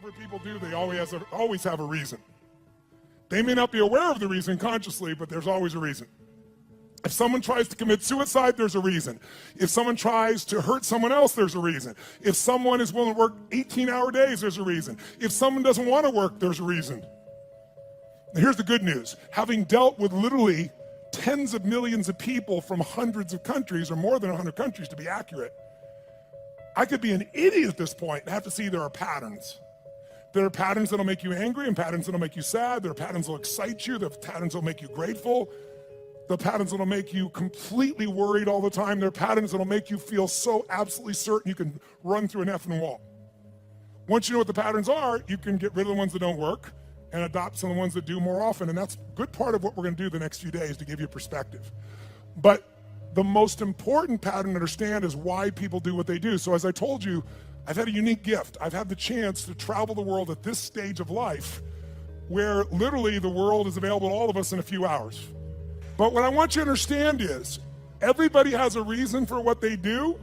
whatever people do, they always have a reason. They may not be aware of the reason consciously, but there's always a reason. If someone tries to commit suicide, there's a reason. If someone tries to hurt someone else, there's a reason. If someone is willing to work 18-hour days, there's a reason. If someone doesn't want to work, there's a reason. Now, here's the good news. Having dealt with literally tens of millions of people from hundreds of countries, or more than 100 countries to be accurate, I could be an idiot at this point and have to see there are patterns. There are patterns that'll make you angry and patterns that'll make you sad. There are patterns that'll excite you. There are patterns that'll make you grateful. There are patterns that'll make you completely worried all the time. There are patterns that'll make you feel so absolutely certain you can run through an effing wall. Once you know what the patterns are, you can get rid of the ones that don't work and adopt some of the ones that do more often. And that's a good part of what we're going to do the next few days to give you perspective. But the most important pattern to understand is why people do what they do. So as I told you, I've had a unique gift. I've had the chance to travel the world at this stage of life where literally the world is available to all of us in a few hours. But what I want you to understand is everybody has a reason for what they do,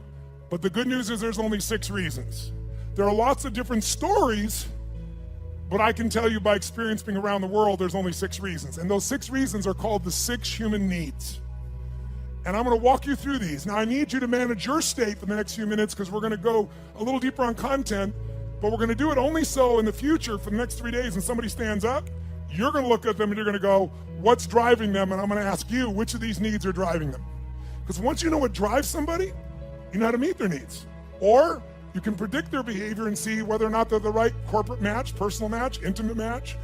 but the good news is there's only 6 reasons. There are lots of different stories, but I can tell you by experience being around the world, there's only 6 reasons. And those 6 reasons are called the 6 human needs. And I'm going to walk you through these. Now, I need you to manage your state for the next few minutes because we're going to go a little deeper on content, but we're going to do it only so in the future for the next 3 days when somebody stands up, you're going to look at them and you're going to go, what's driving them? And I'm going to ask you, which of these needs are driving them? Because once you know what drives somebody, you know how to meet their needs. Or you can predict their behavior and see whether or not they're the right corporate match, personal match, intimate match,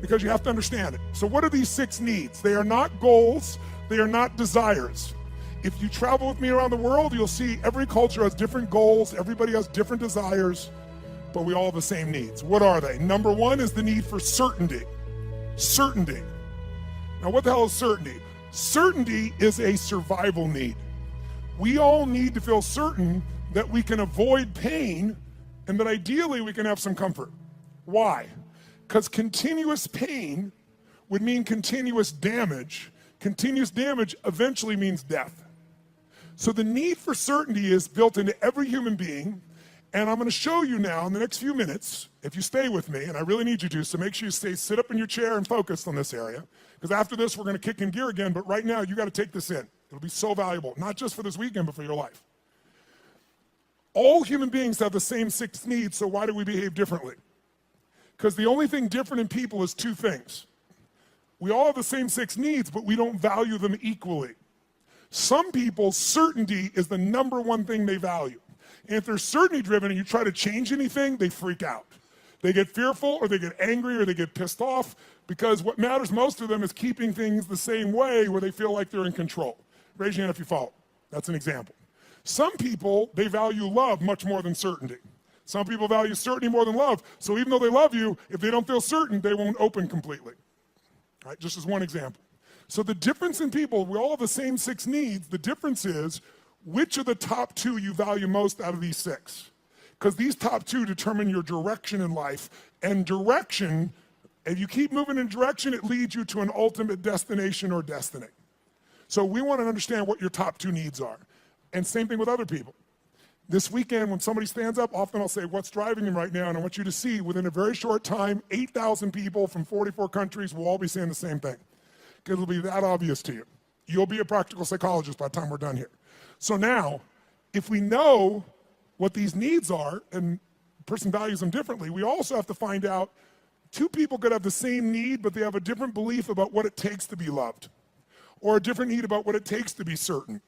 because you have to understand it. So what are these 6 needs? They are not goals. They are not desires. If you travel with me around the world, you'll see every culture has different goals. Everybody has different desires, but we all have the same needs. What are they? Number 1 is the need for certainty. Certainty. Now, what the hell is certainty? Certainty is a survival need. We all need to feel certain that we can avoid pain and that ideally we can have some comfort. Why? Because continuous pain would mean continuous damage. Continuous damage eventually means death. So the need for certainty is built into every human being. And I'm going to show you now in the next few minutes, if you stay with me, and I really need you to, so make sure you sit up in your chair and focused on this area. Because after this, we're going to kick in gear again. But right now, you got to take this in. It'll be so valuable, not just for this weekend, but for your life. All human beings have the same 6 needs, so why do we behave differently? Because the only thing different in people is 2 things. We all have the same 6 needs, but we don't value them equally. Some people, certainty is the number 1 thing they value. And if they're certainty driven and you try to change anything, they freak out. They get fearful or they get angry or they get pissed off because what matters most to them is keeping things the same way where they feel like they're in control. Raise your hand if you follow. That's an example. Some people, they value love much more than certainty. Some people value certainty more than love. So even though they love you, if they don't feel certain, they won't open completely. All right, just as one example. So the difference in people, we all have the same 6 needs. The difference is which of the top 2 you value most out of these 6. Because these top 2 determine your direction in life. And direction, if you keep moving in direction, it leads you to an ultimate destination or destiny. So we want to understand what your top 2 needs are. And same thing with other people. This weekend, when somebody stands up, often I'll say, what's driving them right now? And I want you to see, within a very short time, 8,000 people from 44 countries will all be saying the same thing. Because it'll be that obvious to you. You'll be a practical psychologist by the time we're done here. So now, if we know what these needs are, and a person values them differently, we also have to find out 2 people could have the same need, but they have a different belief about what it takes to be loved. Or a different need about what it takes to be certain.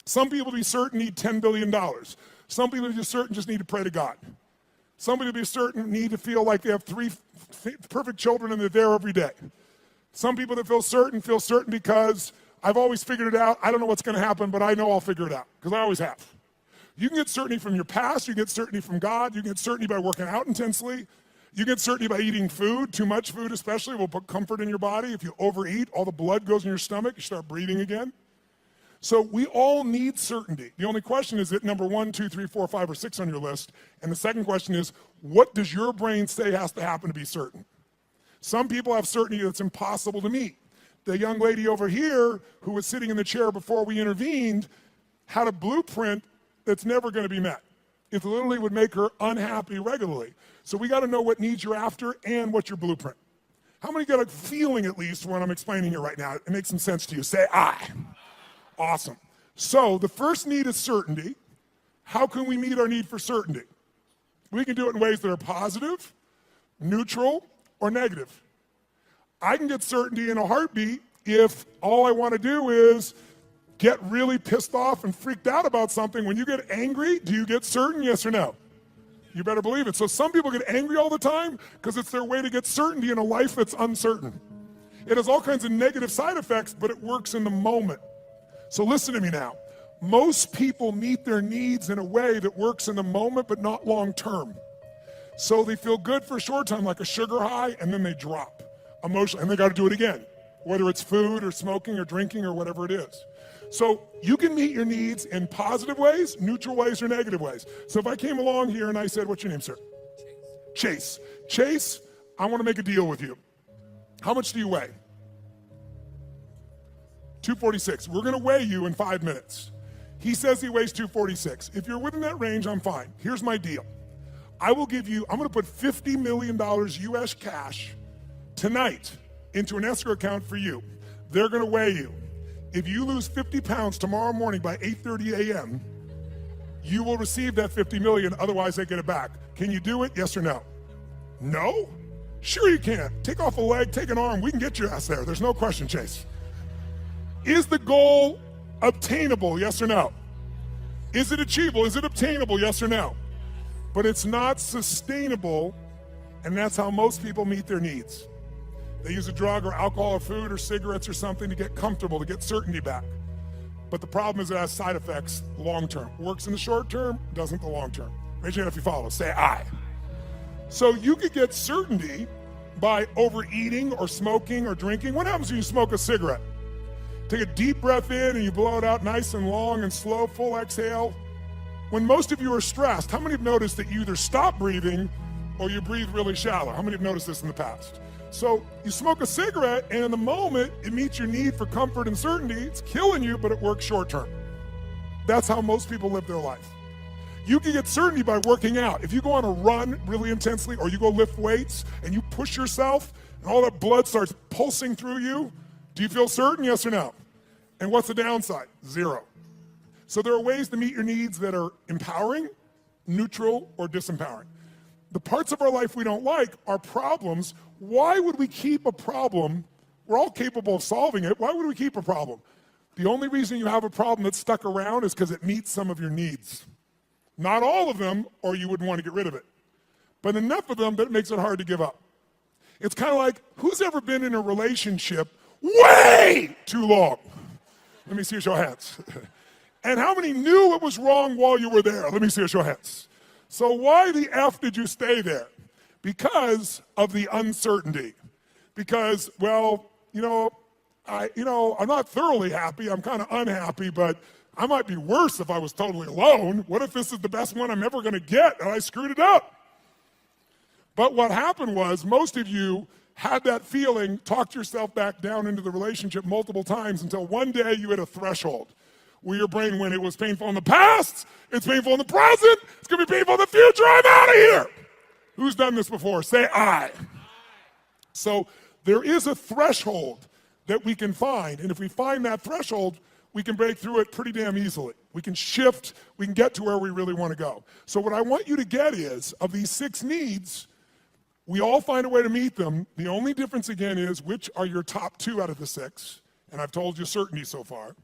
Some people to be certain need $10 billion. Some people to be certain just need to pray to God. Some people to be certain need to feel like they have 3 perfect children and they're there every day. Some people that feel certain because I've always figured it out. I don't know what's going to happen, but I know I'll figure it out because I always have. You can get certainty from your past. You can get certainty from God. You can get certainty by working out intensely. You get certainty by eating food. Too much food especially will put comfort in your body. If you overeat, all the blood goes in your stomach. You start breathing again. So we all need certainty. The only question is it number 1, 2, 3, 4, 5, or 6 on your list? And the second question is, what does your brain say has to happen to be certain? Some people have certainty that's impossible to meet. The young lady over here who was sitting in the chair before we intervened had a blueprint that's never going to be met. It literally would make her unhappy regularly. So we got to know what needs you're after and what's your blueprint. How many got a feeling at least when I'm explaining it right now? It makes some sense to you. Say I. Awesome. So the first need is certainty. How can we meet our need for certainty? We can do it in ways that are positive, neutral, or negative. I can get certainty in a heartbeat if all I want to do is get really pissed off and freaked out about something. When you get angry, do you get certain, yes or no? You better believe it. So some people get angry all the time because it's their way to get certainty in a life that's uncertain. It has all kinds of negative side effects, but it works in the moment. So listen to me now. Most people meet their needs in a way that works in the moment, but not long term. So they feel good for a short time, like a sugar high, and then they drop emotionally, and they got to do it again, whether it's food or smoking or drinking or whatever it is. So you can meet your needs in positive ways, neutral ways, or negative ways. So if I came along here and I said, what's your name, sir? Chase. Chase, I want to make a deal with you. How much do you weigh? 246. We're going to weigh you in 5 minutes. He says he weighs 246. If you're within that range, I'm fine. Here's my deal. I will give you, I'm going to put $50 million US cash tonight into an escrow account for you. They're going to weigh you. If you lose 50 pounds tomorrow morning by 8:30 a.m., you will receive that 50 million, otherwise they get it back. Can you do it, yes or no? No? Sure you can. Take off a leg, take an arm, we can get your ass there. There's no question, Chase. Is the goal obtainable, yes or no? Is it achievable? Is it obtainable, yes or no? But it's not sustainable, and that's how most people meet their needs. They use a drug or alcohol or food or cigarettes or something to get comfortable, to get certainty back. But the problem is it has side effects long term. Works in the short term, doesn't the long term. Raise your hand if you follow. Say I. So you could get certainty by overeating or smoking or drinking. What happens when you smoke a cigarette? Take a deep breath in and you blow it out nice and long and slow, full exhale. When most of you are stressed, how many have noticed that you either stop breathing or you breathe really shallow? How many have noticed this in the past? So you smoke a cigarette, and in the moment, it meets your need for comfort and certainty. It's killing you, but it works short term. That's how most people live their life. You can get certainty by working out. If you go on a run really intensely, or you go lift weights, and you push yourself, and all that blood starts pulsing through you, do you feel certain, yes or no? And what's the downside? Zero. So there are ways to meet your needs that are empowering, neutral, or disempowering. The parts of our life we don't like are problems. Why would we keep a problem? We're all capable of solving it. Why would we keep a problem? The only reason you have a problem that's stuck around is because it meets some of your needs. Not all of them, or you wouldn't want to get rid of it. But enough of them that it makes it hard to give up. It's kind of like, who's ever been in a relationship way too long? Let me see a show of hands. And how many knew it was wrong while you were there? Let me see a show of hands. So why the F did you stay there? Because of the uncertainty. Because, well, I'm not thoroughly happy. I'm kind of unhappy, but I might be worse if I was totally alone. What if this is the best one I'm ever going to get and I screwed it up? But what happened was most of you had that feeling, talked yourself back down into the relationship multiple times until one day you hit a threshold where your brain went, it was painful in the past, it's painful in the present, it's going to be painful in the future, I'm out of here. Who's done this before? Say I. So there is a threshold that we can find, and if we find that threshold, we can break through it pretty damn easily. We can shift, we can get to where we really want to go. So what I want you to get is, of these 6 needs, we all find a way to meet them. The only difference again is which are your top 2 out of the 6, and I've told you certainty so far.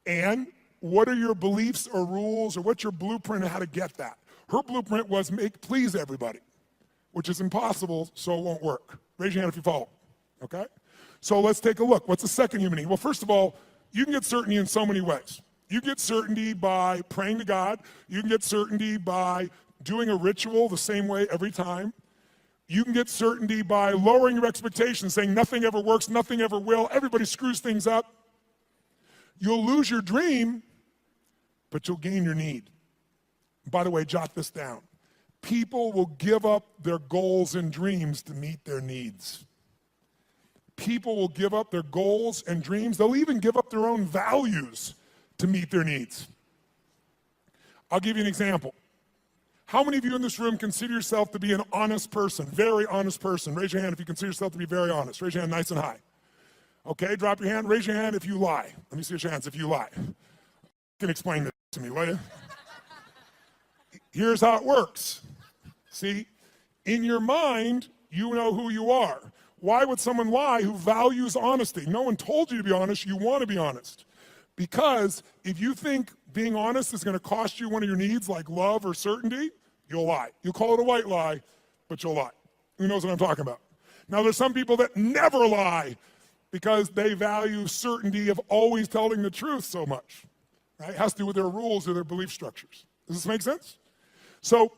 And what are your beliefs or rules, or what's your blueprint on how to get that? Her blueprint was please everybody, which is impossible, so it won't work. Raise your hand if you follow, okay? So let's take a look. What's the second human need? Well, first of all, you can get certainty in so many ways. You get certainty by praying to God. You can get certainty by doing a ritual the same way every time. You can get certainty by lowering your expectations, saying nothing ever works, nothing ever will, everybody screws things up. You'll lose your dream, but you'll gain your need. By the way, jot this down. People will give up their goals and dreams to meet their needs. People will give up their goals and dreams. They'll even give up their own values to meet their needs. I'll give you an example. How many of you in this room consider yourself to be an honest person, very honest person? Raise your hand if you consider yourself to be very honest. Raise your hand nice and high. Okay, drop your hand. Raise your hand if you lie. Let me see your hands if you lie. You can explain this to me, will you? Here's how it works. See, in your mind, you know who you are. Why would someone lie who values honesty? No one told you to be honest. You want to be honest. Because if you think being honest is going to cost you one of your needs like love or certainty, you'll lie. You'll call it a white lie, but you'll lie. Who knows what I'm talking about? Now, there's some people that never lie because they value certainty of always telling the truth so much. Right? It has to do with their rules or their belief structures. Does this make sense? So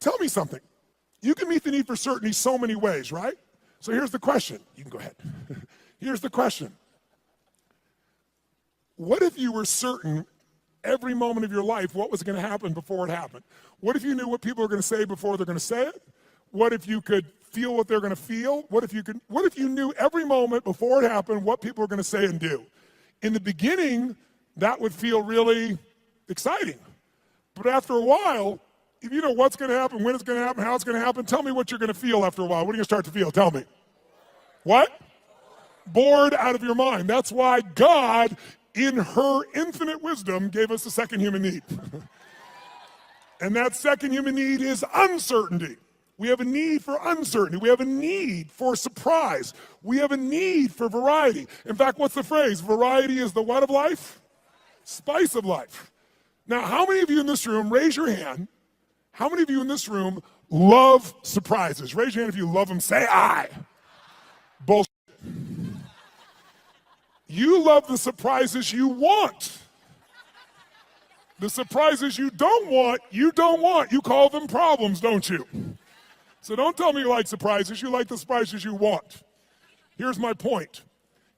tell me something. You can meet the need for certainty so many ways, right? So here's the question. You can go ahead. Here's the question. What if you were certain every moment of your life what was going to happen before it happened? What if you knew what people were going to say before they're going to say it? What if you could feel what they're going to feel? What if you knew every moment before it happened what people were going to say and do? In the beginning, that would feel really exciting. But after a while, if you know what's going to happen, when it's going to happen, how it's going to happen, tell me what you're going to feel after a while. What are you going to start to feel? Tell me. What? Bored out of your mind. That's why God, in her infinite wisdom, gave us a second human need. And that second human need is uncertainty. We have a need for uncertainty. We have a need for surprise. We have a need for variety. In fact, what's the phrase? Variety is the what of life? Spice of life. Now, how many of you in this room, raise your hand, how many of you in this room love surprises? Raise your hand if you love them. Say I. Bullshit. You love the surprises you want. The surprises you don't want, you don't want. You call them problems, don't you? So don't tell me you like surprises. You like the surprises you want. Here's my point.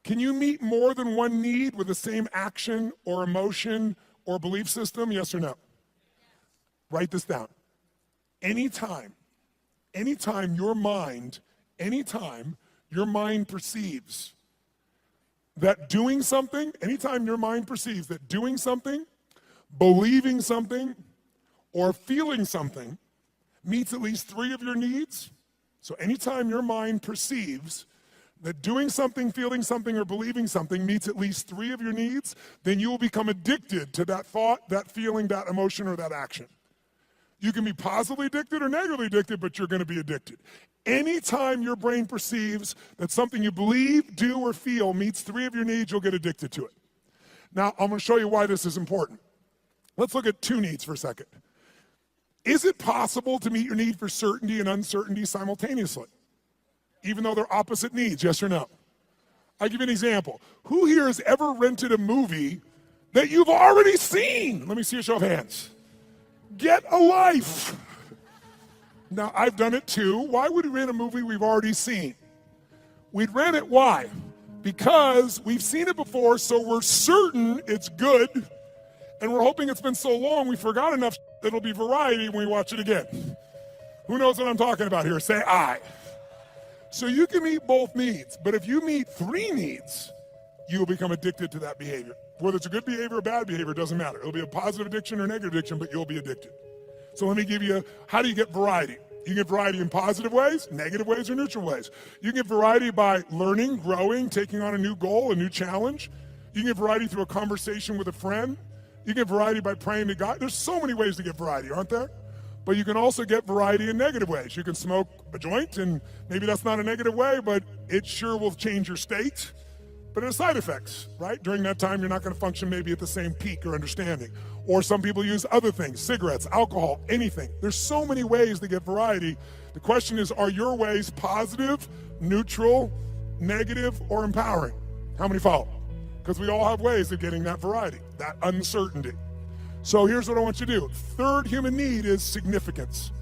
Can you meet more than one need with the same action or emotion or belief system? Yes or no? Write this down. Anytime your mind perceives that doing something, believing something, or feeling something meets at least three of your needs. So anytime your mind perceives that doing something, feeling something, or believing something meets at least three of your needs, then you will become addicted to that thought, that feeling, that emotion, or that action. You can be positively addicted or negatively addicted, but you're going to be addicted. Anytime your brain perceives that something you believe, do, or feel meets three of your needs, you'll get addicted to it. Now, I'm going to show you why this is important. Let's look at two needs for a second. Is it possible to meet your need for certainty and uncertainty simultaneously, even though they're opposite needs, yes or no? I'll give you an example. Who here has ever rented a movie that you've already seen? Let me see a show of hands. Get a life. Now, I've done it too. Why would we rent a movie we've already seen? We'd rent it, why? Because we've seen it before, so we're certain it's good, and we're hoping it's been so long we forgot enough that it'll be variety when we watch it again. Who knows what I'm talking about here? Say I. So you can meet both needs, but if you meet three needs, you will become addicted to that behavior. Whether it's a good behavior or bad behavior, it doesn't matter. It'll be a positive addiction or negative addiction, but you'll be addicted. So let me give you, how do you get variety? You can get variety in positive ways, negative ways, or neutral ways. You can get variety by learning, growing, taking on a new goal, a new challenge. You can get variety through a conversation with a friend. You can get variety by praying to God. There's so many ways to get variety, aren't there? But you can also get variety in negative ways. You can smoke a joint, and maybe that's not a negative way, but it sure will change your state. But it has side effects, right? During that time, you're not going to function maybe at the same peak or understanding. Or some people use other things, cigarettes, alcohol, anything. There's so many ways to get variety. The question is, are your ways positive, neutral, negative, or empowering? How many follow? Because we all have ways of getting that variety, that uncertainty. So here's what I want you to do. Third human need is significance.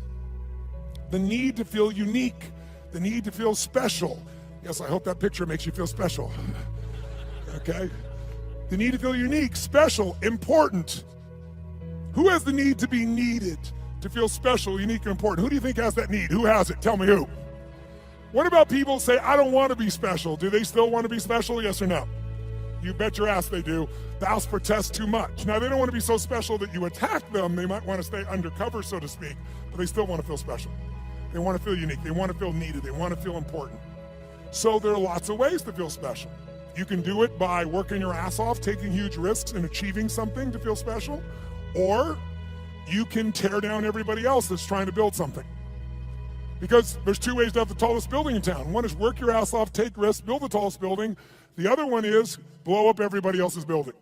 The need to feel unique, the need to feel special. Yes, I hope that picture makes you feel special. Okay? The need to feel unique, special, important. Who has the need to be needed, to feel special, unique, and important? Who do you think has that need? Who has it? Tell me who. What about people who say, I don't want to be special? Do they still want to be special? Yes or no? You bet your ass they do. Thous protest too much. Now, they don't want to be so special that you attack them. They might want to stay undercover, so to speak, but they still want to feel special. They want to feel unique. They want to feel needed. They want to feel important. So there are lots of ways to feel special. You can do it by working your ass off, taking huge risks and achieving something to feel special, or you can tear down everybody else that's trying to build something. Because there's two ways to have the tallest building in town. One is work your ass off, take risks, build the tallest building. The other one is blow up everybody else's building.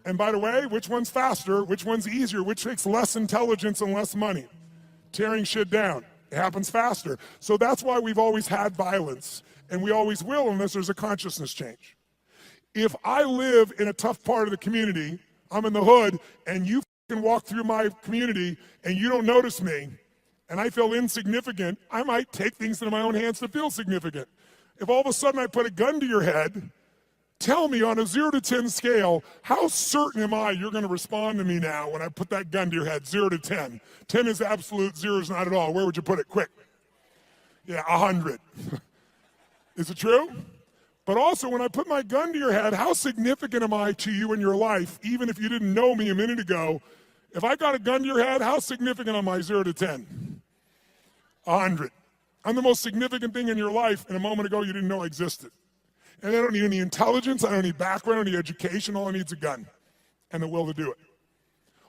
And by the way, which one's faster? Which one's easier? Which takes less intelligence and less money? Tearing shit down. It happens faster. So that's why we've always had violence, and we always will unless there's a consciousness change. If I live in a tough part of the community, I'm in the hood, and you can walk through my community and you don't notice me, and I feel insignificant, I might take things into my own hands to feel significant. If all of a sudden I put a gun to your head, tell me on a 0 to 10 scale, how certain am I you're going to respond to me now when I put that gun to your head, 0 to 10? 10 is absolute, 0 is not at all. Where would you put it? Quick. Yeah, 100. Is it true? But also, when I put my gun to your head, how significant am I to you in your life, even if you didn't know me a minute ago? If I got a gun to your head, how significant am I, 0 to 10? 100. I'm the most significant thing in your life, and a moment ago you didn't know I existed. And I don't need any intelligence, I don't need background, I don't need education, all I need is a gun and the will to do it.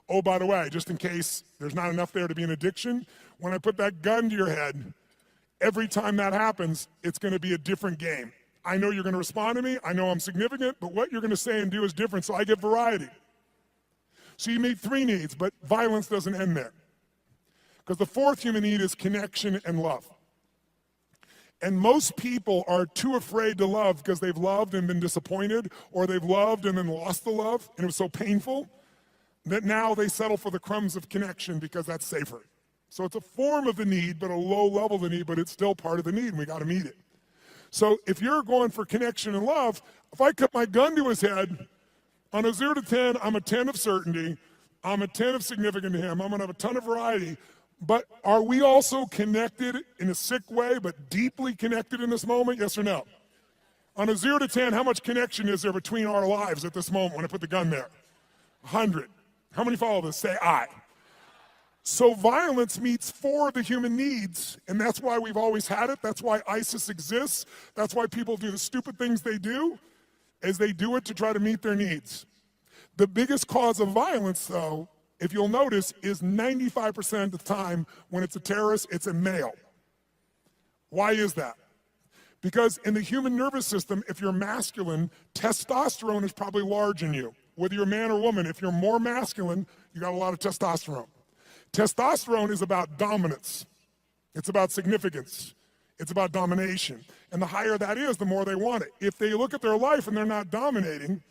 Oh, by the way, just in case there's not enough there to be an addiction, when I put that gun to your head, every time that happens, it's going to be a different game. I know you're going to respond to me, I know I'm significant, but what you're going to say and do is different, so I get variety. So you meet 3 needs, but violence doesn't end there. Because the 4th human need is connection and love. And most people are too afraid to love because they've loved and been disappointed, or they've loved and then lost the love, and it was so painful that now they settle for the crumbs of connection because that's safer. So it's a form of the need, but a low level of the need, but it's still part of the need, and we got to meet it. So if you're going for connection and love, if I cut my gun to his head, on a 0 to 10, I'm a 10 of certainty, I'm a 10 of significant to him, I'm going to have a ton of variety. But are we also connected in a sick way, but deeply connected in this moment? Yes or no? On a 0 to 10, how much connection is there between our lives at this moment when I put the gun there? 100. How many follow this? Say I. So violence meets 4 of the human needs, and that's why we've always had it. That's why ISIS exists. That's why people do the stupid things they do, is they do it to try to meet their needs. The biggest cause of violence, though, if you'll notice, is 95% of the time when it's a terrorist, it's a male. Why is that? Because in the human nervous system, if you're masculine, testosterone is probably large in you. Whether you're a man or woman, if you're more masculine, you got a lot of testosterone. Testosterone is about dominance. It's about significance. It's about domination. And the higher that is, the more they want it. If they look at their life and they're not dominating,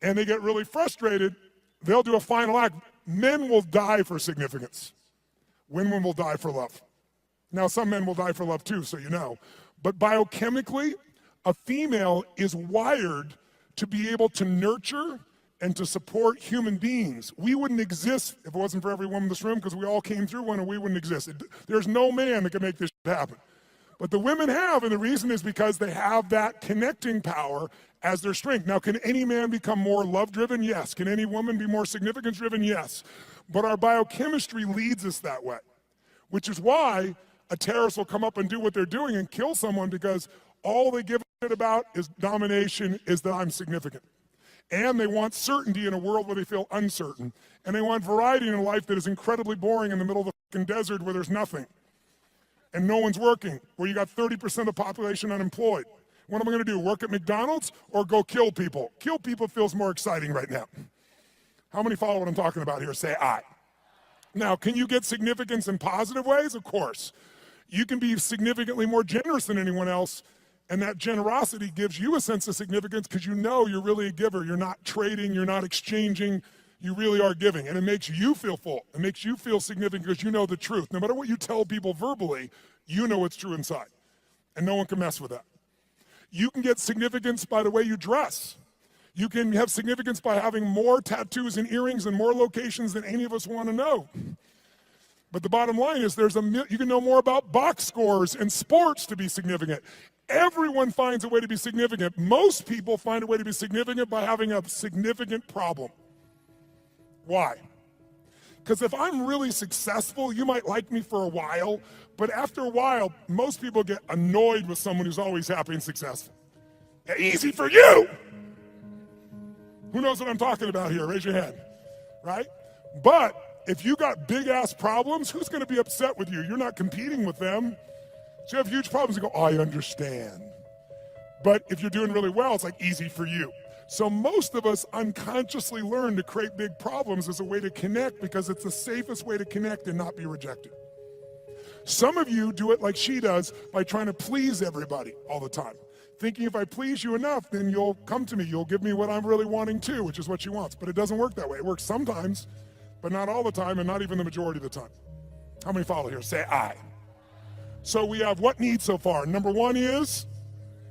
and they get really frustrated, they'll do a final act. Men will die for significance. Women will die for love. Now, some men will die for love too, so you know. But biochemically, a female is wired to be able to nurture and to support human beings. We wouldn't exist if it wasn't for every woman in this room, because we all came through one and we wouldn't exist. There's no man that can make this happen. But the women have, and the reason is because they have that connecting power as their strength. Now, can any man become more love-driven? Yes. Can any woman be more significance-driven? Yes. But our biochemistry leads us that way, which is why a terrorist will come up and do what they're doing and kill someone, because all they give a shit about is domination, is that I'm significant. And they want certainty in a world where they feel uncertain. And they want variety in a life that is incredibly boring in the middle of the fucking desert where there's nothing. And no one's working, where you got 30% of the population unemployed. What am I going to do, work at McDonald's or go kill people? Kill people feels more exciting right now. How many follow what I'm talking about here? Say I. Now, can you get significance in positive ways? Of course. You can be significantly more generous than anyone else, and that generosity gives you a sense of significance because you know you're really a giver. You're not trading, you're not exchanging, you really are giving. And it makes you feel full. It makes you feel significant because you know the truth. No matter what you tell people verbally, you know what's true inside. And no one can mess with that. You can get significance by the way you dress. You can have significance by having more tattoos and earrings in more locations than any of us want to know. But the bottom line is you can know more about box scores and sports to be significant. Everyone finds a way to be significant. Most people find a way to be significant by having a significant problem. Why? Because if I'm really successful, you might like me for a while, but after a while, most people get annoyed with someone who's always happy and successful. Easy for you! Who knows what I'm talking about here? Raise your hand, right? But if you got big-ass problems, who's going to be upset with you? You're not competing with them. So you have huge problems, you go, oh, I understand. But if you're doing really well, it's like easy for you. So most of us unconsciously learn to create big problems as a way to connect because it's the safest way to connect and not be rejected. Some of you do it like she does by trying to please everybody all the time. Thinking if I please you enough, then you'll come to me, you'll give me what I'm really wanting too, which is what she wants. But it doesn't work that way. It works sometimes, but not all the time and not even the majority of the time. How many follow here? Say I. So we have what needs so far? Number one is,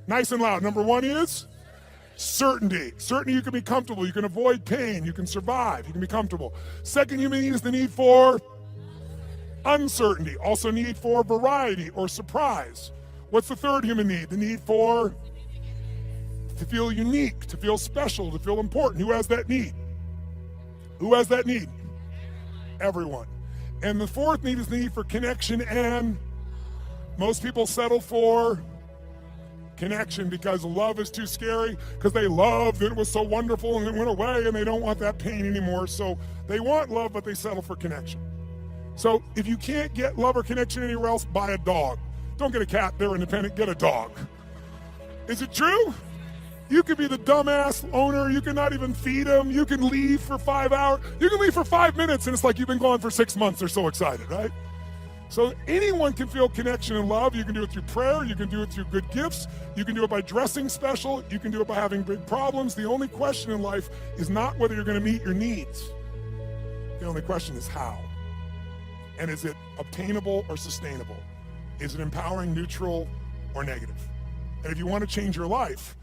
nice and loud, number one is certainty. Certainty you can be comfortable, you can avoid pain, you can survive, you can be comfortable. Second human need is the need for uncertainty. Also need for variety or surprise. What's the third human need? The need for to feel unique, to feel special, to feel important. Who has that need? Who has that need? Everyone. And the fourth need is the need for connection, and most people settle for connection because love is too scary, because they loved and it was so wonderful and it went away and they don't want that pain anymore. So they want love, but they settle for connection. So if you can't get love or connection anywhere else, buy a dog. Don't get a cat, they're independent, get a dog. Is it true? You could be the dumbass owner, you can not even feed them, you can leave for 5 hours, you can leave for 5 minutes and it's like you've been gone for 6 months, they're so excited, right? So anyone can feel connection and love. You can do it through prayer, you can do it through good gifts, you can do it by dressing special, you can do it by having big problems. The only question in life is not whether you're gonna meet your needs. The only question is how. And is it obtainable or sustainable? Is it empowering, neutral, or negative? And if you want to change your life,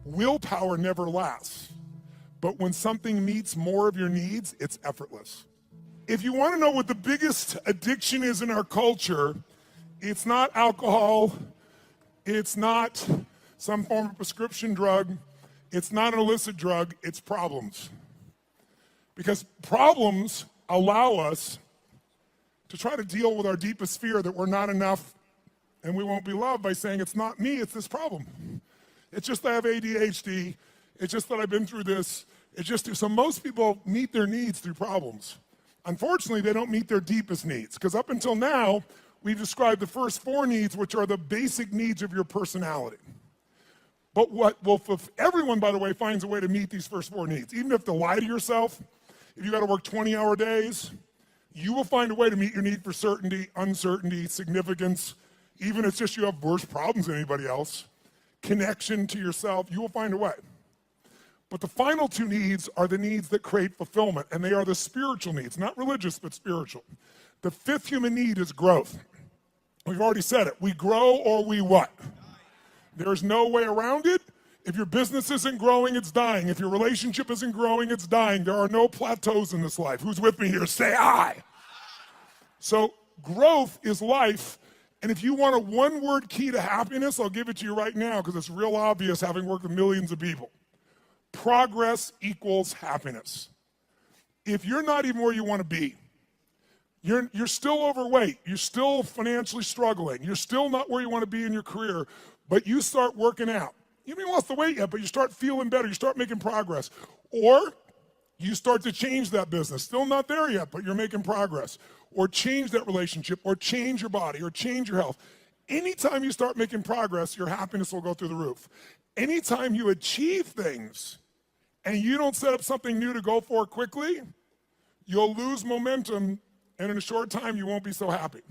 willpower never lasts. But when something meets more of your needs, it's effortless. If you want to know what the biggest addiction is in our culture, it's not alcohol, it's not some form of prescription drug, it's not an illicit drug, it's problems. Because problems allow us to try to deal with our deepest fear that we're not enough and we won't be loved by saying, it's not me, it's this problem. It's just that I have ADHD, it's just that I've been through this, so most people meet their needs through problems. Unfortunately, they don't meet their deepest needs, because up until now, we've described the first 4 needs, which are the basic needs of your personality. But everyone, by the way, finds a way to meet these first 4 needs. Even if you have to lie to yourself, if you got to work 20-hour days, you will find a way to meet your need for certainty, uncertainty, significance, even if it's just you have worse problems than anybody else, connection to yourself, you will find a way. But the final 2 needs are the needs that create fulfillment, and they are the spiritual needs, not religious, but spiritual. The 5th human need is growth. We've already said it. We grow or we what? There's no way around it. If your business isn't growing, it's dying. If your relationship isn't growing, it's dying. There are no plateaus in this life. Who's with me here? Say I. So growth is life. And if you want a one-word key to happiness, I'll give it to you right now because it's real obvious having worked with millions of people. Progress equals happiness. If you're not even where you want to be, you're still overweight, you're still financially struggling, you're still not where you want to be in your career, but you start working out. You haven't even lost the weight yet, but you start feeling better, you start making progress. Or you start to change that business. Still not there yet, but you're making progress. Or change that relationship, or change your body, or change your health. Anytime you start making progress, your happiness will go through the roof. Anytime you achieve things and you don't set up something new to go for quickly, you'll lose momentum, and in a short time, you won't be so happy.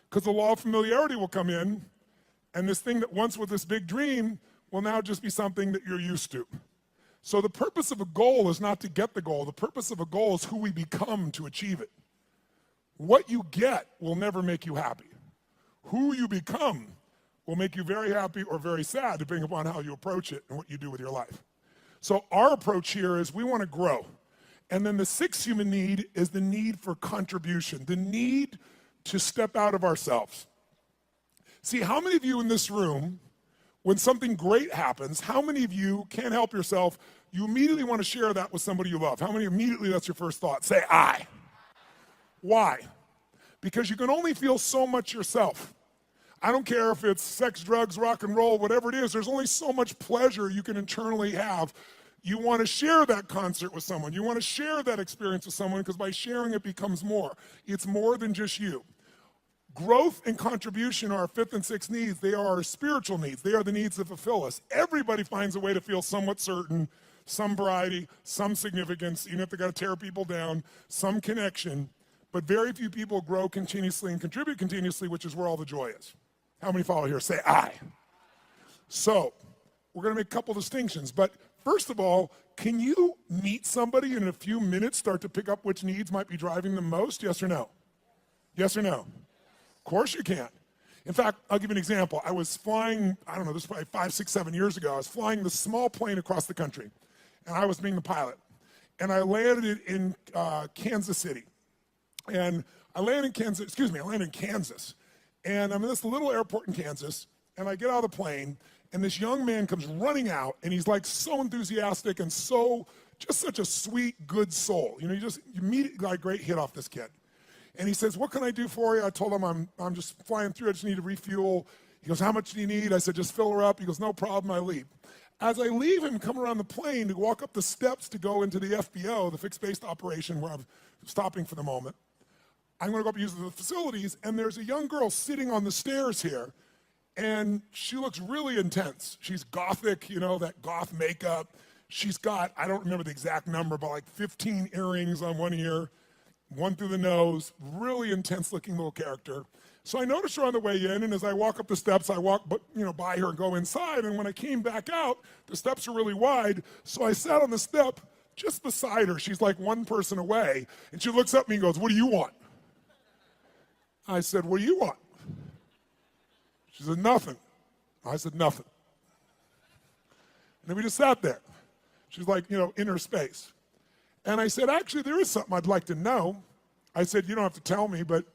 Because the law of familiarity will come in, and this thing that once was this big dream will now just be something that you're used to. So the purpose of a goal is not to get the goal. The purpose of a goal is who we become to achieve it. What you get will never make you happy. Who you become will make you very happy or very sad, depending upon how you approach it and what you do with your life. So our approach here is we want to grow. And then the 6th human need is the need for contribution, the need to step out of ourselves. See, how many of you in this room When something great happens, how many of you can't help yourself? You immediately want to share that with somebody you love. How many immediately that's your first thought? Say I. Why? Because you can only feel so much yourself. I don't care if it's sex, drugs, rock and roll, whatever it is, there's only so much pleasure you can internally have. You want to share that concert with someone. You want to share that experience with someone because by sharing it becomes more. It's more than just you. Growth and contribution are our fifth and sixth needs. They are our spiritual needs. They are the needs that fulfill us. Everybody finds a way to feel somewhat certain, some variety, some significance, even if they got to tear people down, some connection. But very few people grow continuously and contribute continuously, which is where all the joy is. How many follow here? Say I. So we're going to make a couple distinctions. But first of all, can you meet somebody and in a few minutes start to pick up which needs might be driving them most? Yes or no? Yes or no? Of course you can. In fact, I'll give you an example. I was flying, I don't know, this was probably 5, 6, 7 years ago. I was flying this small plane across the country, and I was being the pilot. And I landed it in Kansas City. And I landed in Kansas. And I'm in this little airport in Kansas, and I get out of the plane, and this young man comes running out, and he's like so enthusiastic and just such a sweet, good soul. You know, you immediately got a great hit off this kid. And he says, what can I do for you? I told him I'm just flying through, I just need to refuel. He goes, how much do you need? I said, just fill her up. He goes, no problem, I leave. As I leave him, come around the plane to walk up the steps to go into the FBO, the fixed-based operation where I'm stopping for the moment, I'm going to go up and use the facilities, and there's a young girl sitting on the stairs here, and she looks really intense. She's gothic, you know, that goth makeup. She's got, I don't remember the exact number, but like 15 earrings on one ear, one through the nose, really intense-looking little character. So I noticed her on the way in, and as I walk up the steps, I walk by her and go inside, and when I came back out, the steps are really wide, so I sat on the step just beside her. She's like one person away, and she looks up at me and goes, what do you want? I said, what do you want? She said, nothing. I said, nothing. And then we just sat there. She's like, inner space. And I said, actually, there is something I'd like to know. I said, you don't have to tell me, but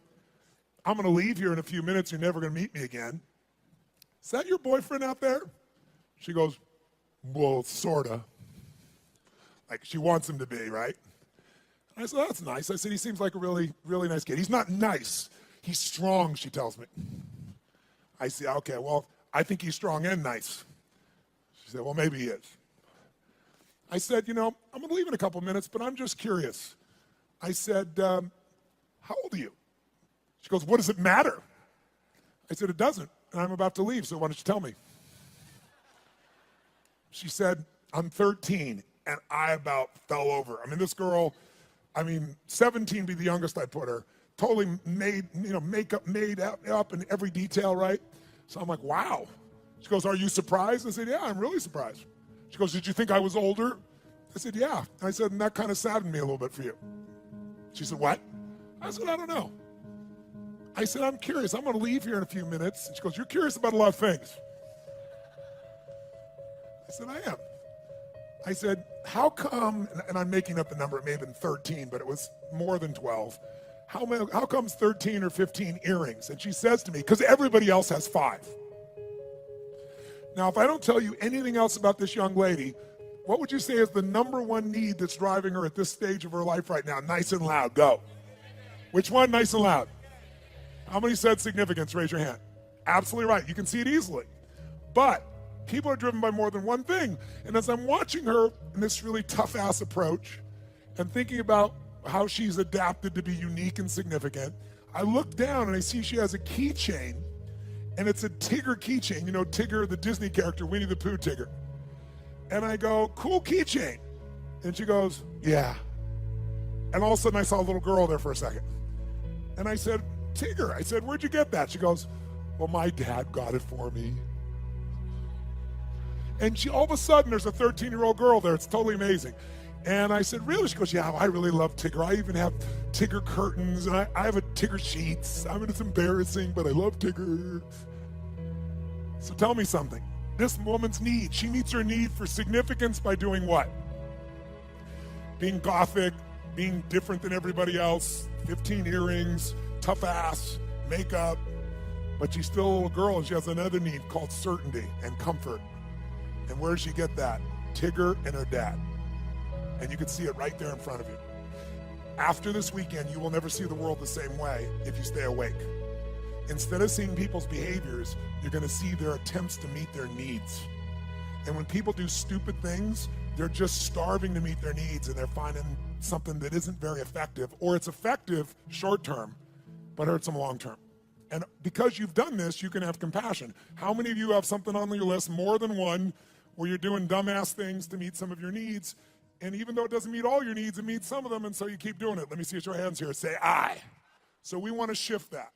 I'm going to leave here in a few minutes. You're never going to meet me again. Is that your boyfriend out there? She goes, well, sort of. Like she wants him to be, right? And I said, that's nice. I said, he seems like a really, really nice kid. He's not nice. He's strong, she tells me. I say, okay, well, I think he's strong and nice. She said, well, maybe he is. I said, I'm going to leave in a couple minutes, but I'm just curious. I said, how old are you? She goes, what does it matter? I said, it doesn't, and I'm about to leave, so why don't you tell me? She said, I'm 13, and I about fell over. This girl, 17 be the youngest I put her. Totally made, makeup made up in every detail, right? So I'm like, wow. She goes, are you surprised? I said, yeah, I'm really surprised. She goes, did you think I was older? I said, yeah. And I said, and that kind of saddened me a little bit for you. She said, what? I said, I don't know. I said, I'm curious. I'm going to leave here in a few minutes. And she goes, you're curious about a lot of things. I said, I am. I said, how come, and I'm making up the number, it may have been 13, but it was more than 12. How comes 13 or 15 earrings? And she says to me, because everybody else has 5. Now, if I don't tell you anything else about this young lady, what would you say is the number one need that's driving her at this stage of her life right now? Nice and loud, go. Which one, nice and loud? How many said significance? Raise your hand. Absolutely right, you can see it easily. But people are driven by more than one thing. And as I'm watching her in this really tough-ass approach and thinking about how she's adapted to be unique and significant, I look down and I see she has a keychain, and it's a Tigger keychain. Tigger, the Disney character, Winnie the Pooh Tigger. And I go, cool keychain. And she goes, yeah. And all of a sudden I saw a little girl there for a second. And I said, Tigger, I said, where'd you get that? She goes, well, my dad got it for me. And all of a sudden there's a 13-year-old girl there. It's totally amazing. And I said, really? She goes, yeah, I really love Tigger. I even have Tigger curtains, and I have a Tigger sheets. It's embarrassing, but I love Tigger. So tell me something. This woman's need, she meets her need for significance by doing what? Being gothic, being different than everybody else, 15 earrings, tough ass, makeup. But she's still a little girl, and she has another need called certainty and comfort. And where does she get that? Tigger and her dad. And you can see it right there in front of you. After this weekend, you will never see the world the same way if you stay awake. Instead of seeing people's behaviors, you're going to see their attempts to meet their needs. And when people do stupid things, they're just starving to meet their needs, and they're finding something that isn't very effective, or it's effective short term, but hurts them long term. And because you've done this, you can have compassion. How many of you have something on your list, more than one, where you're doing dumbass things to meet some of your needs, and even though it doesn't meet all your needs, it meets some of them, and so you keep doing it? Let me see your hands here. Say, I. So we want to shift that.